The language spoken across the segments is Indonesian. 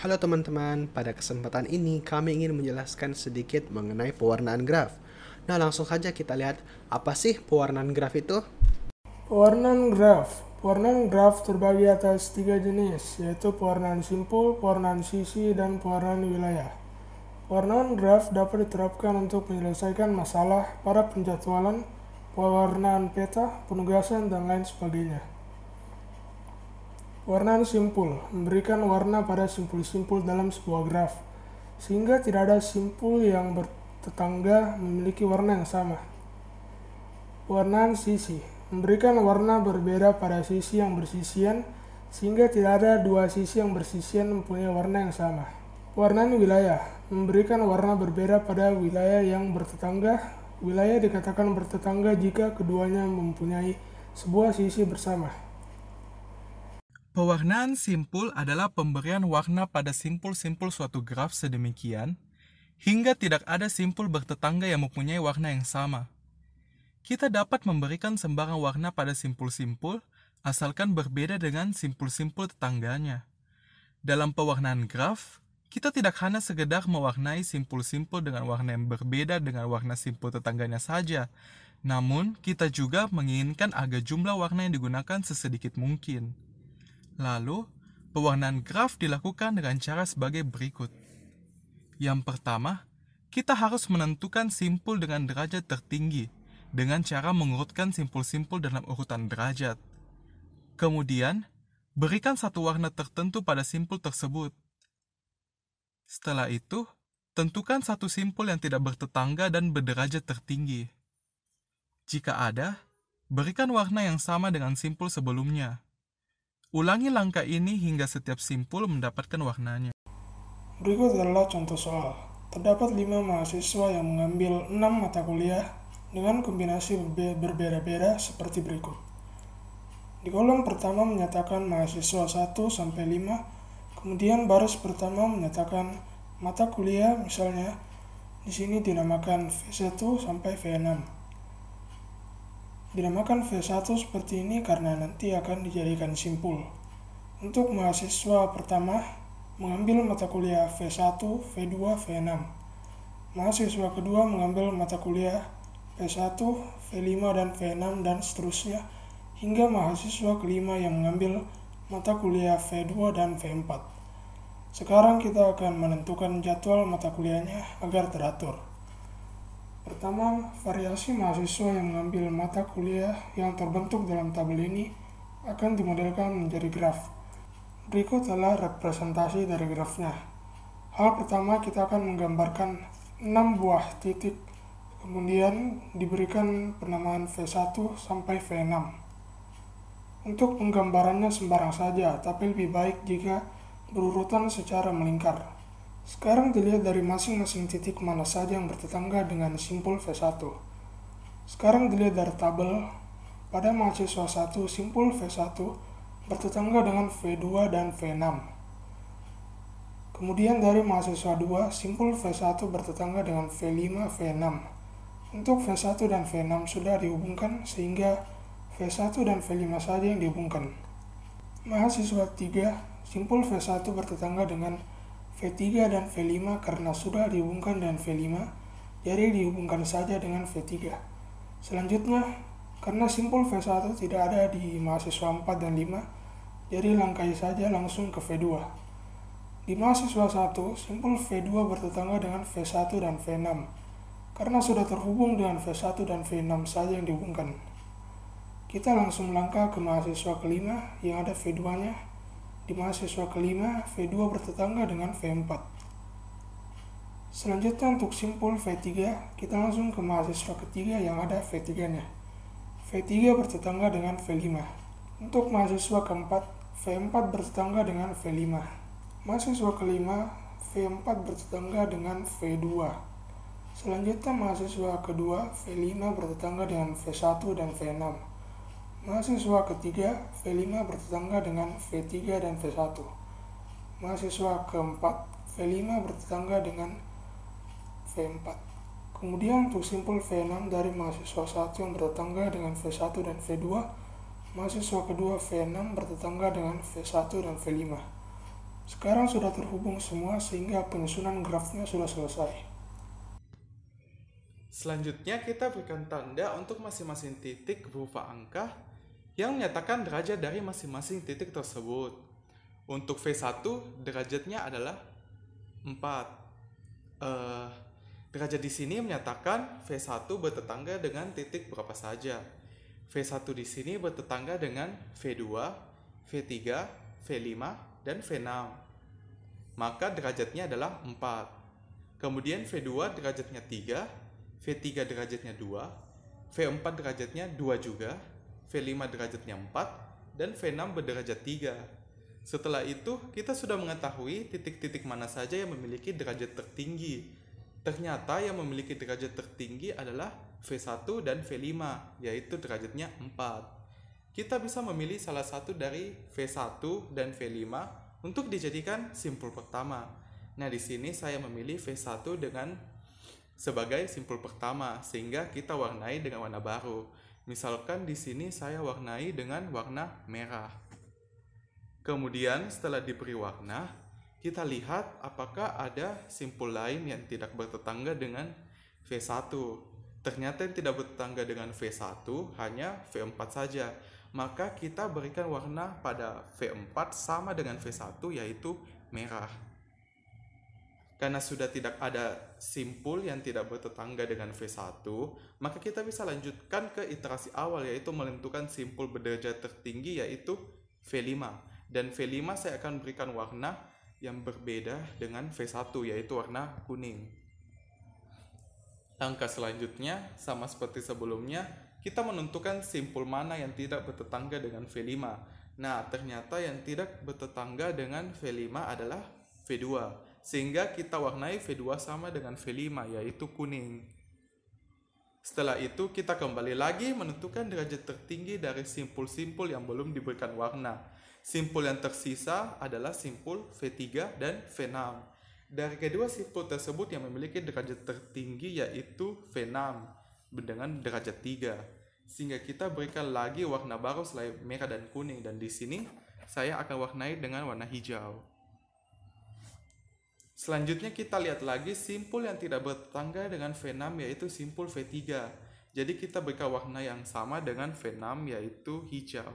Halo teman-teman, pada kesempatan ini kami ingin menjelaskan sedikit mengenai pewarnaan graf. Nah, langsung saja kita lihat apa sih pewarnaan graf itu? Pewarnaan graf. Pewarnaan graf terbagi atas tiga jenis, yaitu pewarnaan simpul, pewarnaan sisi, dan pewarnaan wilayah. Pewarnaan graf dapat diterapkan untuk menyelesaikan masalah pada penjadwalan, pewarnaan peta, penugasan, dan lain sebagainya. Pewarnaan simpul memberikan warna pada simpul-simpul dalam sebuah graf, sehingga tidak ada simpul yang bertetangga memiliki warna yang sama. Pewarnaan sisi memberikan warna berbeda pada sisi yang bersisian, sehingga tidak ada dua sisi yang bersisian mempunyai warna yang sama. Pewarnaan wilayah memberikan warna berbeda pada wilayah yang bertetangga. Wilayah dikatakan bertetangga jika keduanya mempunyai sebuah sisi bersama. Pewarnaan simpul adalah pemberian warna pada simpul-simpul suatu graf sedemikian hingga tidak ada simpul bertetangga yang mempunyai warna yang sama. Kita dapat memberikan sembarang warna pada simpul-simpul asalkan berbeda dengan simpul-simpul tetangganya. Dalam pewarnaan graf, kita tidak hanya sekedar mewarnai simpul-simpul dengan warna yang berbeda dengan warna simpul tetangganya saja, namun kita juga menginginkan agar jumlah warna yang digunakan sesedikit mungkin. Lalu, pewarnaan graf dilakukan dengan cara sebagai berikut. Yang pertama, kita harus menentukan simpul dengan derajat tertinggi dengan cara mengurutkan simpul-simpul dalam urutan derajat. Kemudian, berikan satu warna tertentu pada simpul tersebut. Setelah itu, tentukan satu simpul yang tidak bertetangga dan berderajat tertinggi. Jika ada, berikan warna yang sama dengan simpul sebelumnya. Ulangi langkah ini hingga setiap simpul mendapatkan warnanya. Berikut adalah contoh soal. Terdapat 5 mahasiswa yang mengambil 6 mata kuliah dengan kombinasi berbeda-beda seperti berikut. Di kolom pertama menyatakan mahasiswa 1 sampai 5, kemudian baris pertama menyatakan mata kuliah, misalnya di sini dinamakan V1 sampai V6. Dinamakan V1 seperti ini karena nanti akan dijadikan simpul. Untuk mahasiswa pertama mengambil mata kuliah V1, V2, V6. Mahasiswa kedua mengambil mata kuliah V1, V5, dan V6, dan seterusnya, hingga mahasiswa kelima yang mengambil mata kuliah V2 dan V4. Sekarang kita akan menentukan jadwal mata kuliahnya agar teratur. Pertama, variasi mahasiswa yang mengambil mata kuliah yang terbentuk dalam tabel ini akan dimodelkan menjadi graf. Berikut adalah representasi dari grafnya. Hal pertama, kita akan menggambarkan 6 buah titik, kemudian diberikan penamaan V1 sampai V6. Untuk penggambarannya sembarang saja, tapi lebih baik jika berurutan secara melingkar. Sekarang dilihat dari masing-masing titik mana saja yang bertetangga dengan simpul V1. Sekarang dilihat dari tabel, pada mahasiswa 1 simpul V1 bertetangga dengan V2 dan V6. Kemudian dari mahasiswa 2 simpul V1 bertetangga dengan V5, V6. Untuk V1 dan V6 sudah dihubungkan sehingga V1 dan V5 saja yang dihubungkan. Mahasiswa 3 simpul V1 bertetangga dengan V3 dan V5 karena sudah dihubungkan dengan V5, jadi dihubungkan saja dengan V3. Selanjutnya, karena simpul V1 tidak ada di mahasiswa 4 dan 5, jadi langkai saja langsung ke V2. Di mahasiswa 1, simpul V2 bertetangga dengan V1 dan V6, karena sudah terhubung dengan V1 dan V6 saja yang dihubungkan. Kita langsung melangkah ke mahasiswa kelima yang ada V2-nya. Di mahasiswa kelima, V2 bertetangga dengan V4. Selanjutnya untuk simpul V3, kita langsung ke mahasiswa ketiga yang ada V3-nya. V3 bertetangga dengan V5. Untuk mahasiswa keempat, V4 bertetangga dengan V5. Mahasiswa kelima, V4 bertetangga dengan V2. Selanjutnya mahasiswa kedua, V5 bertetangga dengan V1 dan V6. Mahasiswa ketiga, V5 bertetangga dengan V3 dan V1. Mahasiswa keempat, V5 bertetangga dengan V4. Kemudian untuk simpul V6 dari mahasiswa 1 yang bertetangga dengan V1 dan V2, mahasiswa kedua V6 bertetangga dengan V1 dan V5. Sekarang sudah terhubung semua sehingga penyusunan grafnya sudah selesai. Selanjutnya kita berikan tanda untuk masing-masing titik berupa angka yang menyatakan derajat dari masing-masing titik tersebut. Untuk V1 derajatnya adalah 4. Derajat di sini menyatakan V1 bertetangga dengan titik berapa saja. V1 di sini bertetangga dengan V2, V3, V5, dan V6. Maka derajatnya adalah 4. Kemudian V2 derajatnya 3, V3 derajatnya 2, V4 derajatnya 2 juga, V5 derajatnya 4, dan V6 berderajat 3. Setelah itu, kita sudah mengetahui titik-titik mana saja yang memiliki derajat tertinggi. Ternyata yang memiliki derajat tertinggi adalah V1 dan V5, yaitu derajatnya 4. Kita bisa memilih salah satu dari V1 dan V5 untuk dijadikan simpul pertama. Nah, di sini saya memilih V1 sebagai simpul pertama, sehingga kita warnai dengan warna baru. Misalkan di sini saya warnai dengan warna merah. Kemudian setelah diberi warna, kita lihat apakah ada simpul lain yang tidak bertetangga dengan V1. Ternyata yang tidak bertetangga dengan V1 hanya V4 saja. Maka kita berikan warna pada V4 sama dengan V1, yaitu merah. Karena sudah tidak ada simpul yang tidak bertetangga dengan V1, maka kita bisa lanjutkan ke iterasi awal, yaitu menentukan simpul berderajat tertinggi, yaitu V5. Dan V5 saya akan berikan warna yang berbeda dengan V1, yaitu warna kuning. Langkah selanjutnya, sama seperti sebelumnya, kita menentukan simpul mana yang tidak bertetangga dengan V5. Nah, ternyata yang tidak bertetangga dengan V5 adalah V2. Sehingga kita warnai V2 sama dengan V5, yaitu kuning. Setelah itu, kita kembali lagi menentukan derajat tertinggi dari simpul-simpul yang belum diberikan warna. Simpul yang tersisa adalah simpul V3 dan V6. Dari kedua simpul tersebut yang memiliki derajat tertinggi yaitu V6 dengan derajat 3. Sehingga kita berikan lagi warna baru selain merah dan kuning, dan di sini saya akan warnai dengan warna hijau. Selanjutnya kita lihat lagi simpul yang tidak bertetangga dengan V6 yaitu simpul V3. Jadi kita berikan warna yang sama dengan V6 yaitu hijau.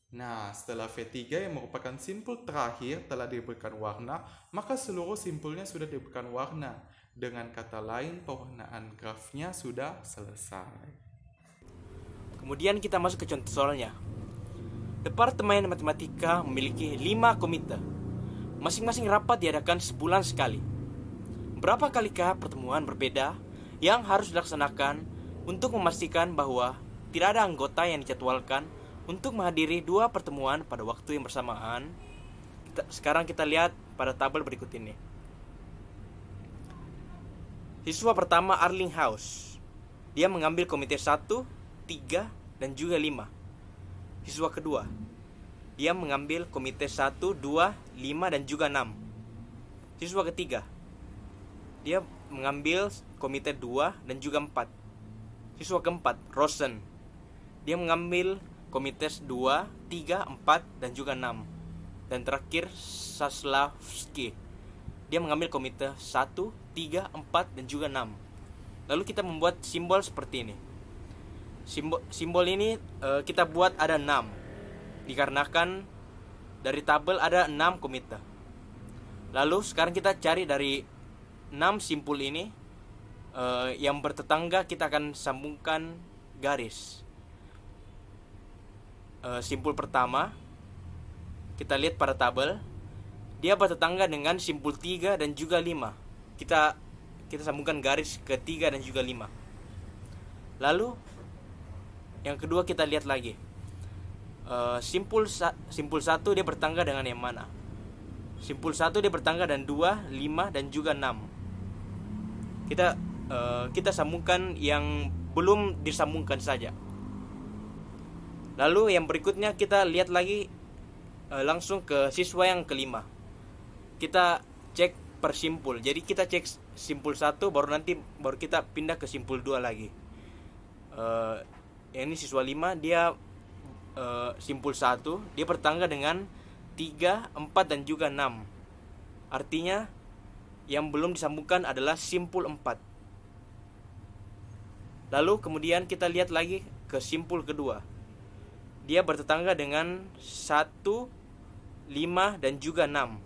Nah, setelah V3 yang merupakan simpul terakhir telah diberikan warna, maka seluruh simpulnya sudah diberikan warna. Dengan kata lain, pewarnaan grafnya sudah selesai. Kemudian kita masuk ke contoh soalnya. Departemen Matematika memiliki 5 komite. Masing-masing rapat diadakan sebulan sekali. Berapa kalikah pertemuan berbeda yang harus dilaksanakan untuk memastikan bahwa tidak ada anggota yang dijadwalkan untuk menghadiri 2 pertemuan pada waktu yang bersamaan? Sekarang kita lihat pada tabel berikut ini. Siswa pertama Arlinghaus. Dia mengambil komite 1, 3, dan juga 5. Siswa kedua, dia mengambil komite 1, 2, 5, dan juga 6. Siswa ketiga, dia mengambil komite 2 dan juga 4. Siswa keempat, Rosen. Dia mengambil komite 2, 3, 4, dan juga 6. Dan terakhir, Saslavski. Dia mengambil komite 1, 3, 4, dan juga 6. Lalu kita membuat simbol seperti ini. Simbol ini kita buat ada 6. Dikarenakan dari tabel ada 6 komite. Lalu sekarang kita cari dari 6 simpul ini yang bertetangga, kita akan sambungkan garis. Simpul pertama kita lihat pada tabel, dia bertetangga dengan simpul 3 dan juga 5. Kita sambungkan garis ke 3 dan juga 5. Lalu yang kedua kita lihat lagi. Simpul 1 dia bertangga dengan yang mana? Simpul 1 dia bertangga dengan 2, 5, dan juga 6. Kita sambungkan yang belum disambungkan saja. Lalu yang berikutnya kita lihat lagi langsung ke siswa yang kelima. Kita cek per simpul. Jadi kita cek simpul 1 baru kita pindah ke simpul 2 lagi. Yang ini siswa 5, dia simpul 1 dia bertangga dengan 3, 4, dan juga 6. Artinya yang belum disambungkan adalah simpul 4. Lalu kemudian kita lihat lagi ke simpul kedua. Dia bertetangga dengan 1, 5, dan juga 6.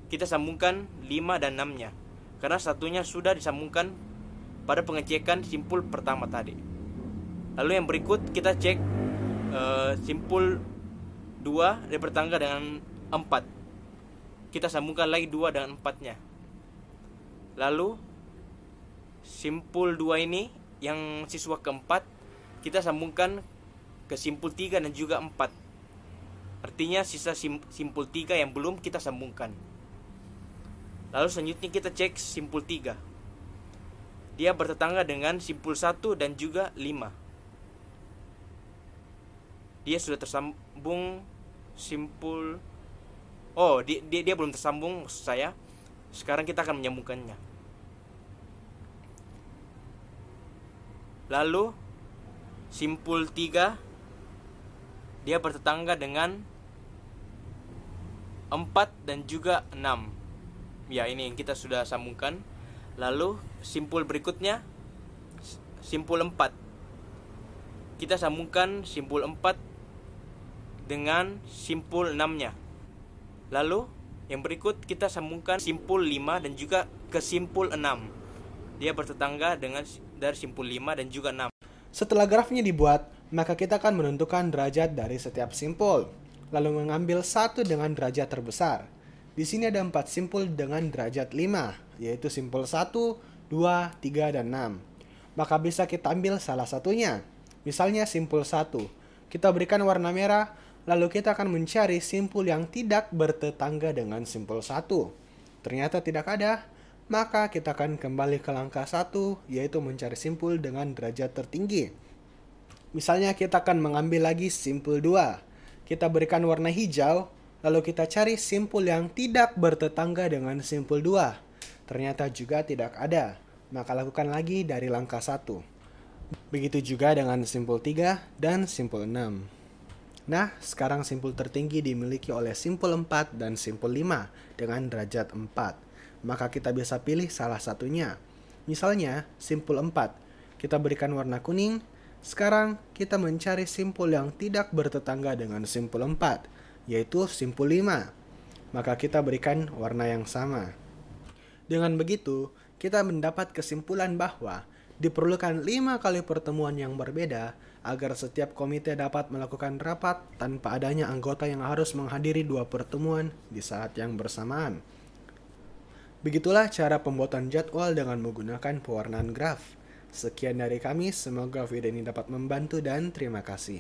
Kita sambungkan 5 dan 6-nya, karena satunya sudah disambungkan pada pengecekan simpul pertama tadi. Lalu yang berikut kita cek simpul 2 dia bertetangga dengan 4. Kita sambungkan lagi 2 dengan 4-nya. Lalu simpul 2 ini yang siswa keempat kita sambungkan ke simpul 3 dan juga 4. Artinya sisa simpul 3 yang belum kita sambungkan. Lalu selanjutnya kita cek simpul 3. Dia bertetangga dengan simpul 1 dan juga 5. Dia sudah tersambung simpul dia belum tersambung maksud saya. Sekarang kita akan menyambungkannya. Lalu simpul 3 dia bertetangga dengan 4 dan juga 6. Ya, ini yang kita sudah sambungkan. Lalu simpul berikutnya simpul 4. Kita sambungkan simpul 4 dengan simpul 6-nya. Lalu yang berikut kita sambungkan simpul 5 dan juga ke simpul 6. Dia bertetangga dengan dari simpul 5 dan juga 6. Setelah grafnya dibuat, maka kita akan menentukan derajat dari setiap simpul, lalu mengambil satu dengan derajat terbesar. Di sini ada 4 simpul dengan derajat 5, yaitu simpul 1, 2, 3, dan 6. Maka bisa kita ambil salah satunya. Misalnya simpul 1, kita berikan warna merah, lalu kita akan mencari simpul yang tidak bertetangga dengan simpul 1. Ternyata tidak ada, maka kita akan kembali ke langkah 1, yaitu mencari simpul dengan derajat tertinggi. Misalnya kita akan mengambil lagi simpul 2. Kita berikan warna hijau, lalu kita cari simpul yang tidak bertetangga dengan simpul 2. Ternyata juga tidak ada, maka lakukan lagi dari langkah 1. Begitu juga dengan simpul 3 dan simpul 6. Nah, sekarang simpul tertinggi dimiliki oleh simpul 4 dan simpul 5 dengan derajat 4. Maka kita bisa pilih salah satunya. Misalnya, simpul 4, kita berikan warna kuning. Sekarang, kita mencari simpul yang tidak bertetangga dengan simpul 4, yaitu simpul 5. Maka kita berikan warna yang sama. Dengan begitu, kita mendapat kesimpulan bahwa diperlukan 5 kali pertemuan yang berbeda agar setiap komite dapat melakukan rapat tanpa adanya anggota yang harus menghadiri 2 pertemuan di saat yang bersamaan. Begitulah cara pembuatan jadwal dengan menggunakan pewarnaan graf. Sekian dari kami, semoga video ini dapat membantu dan terima kasih.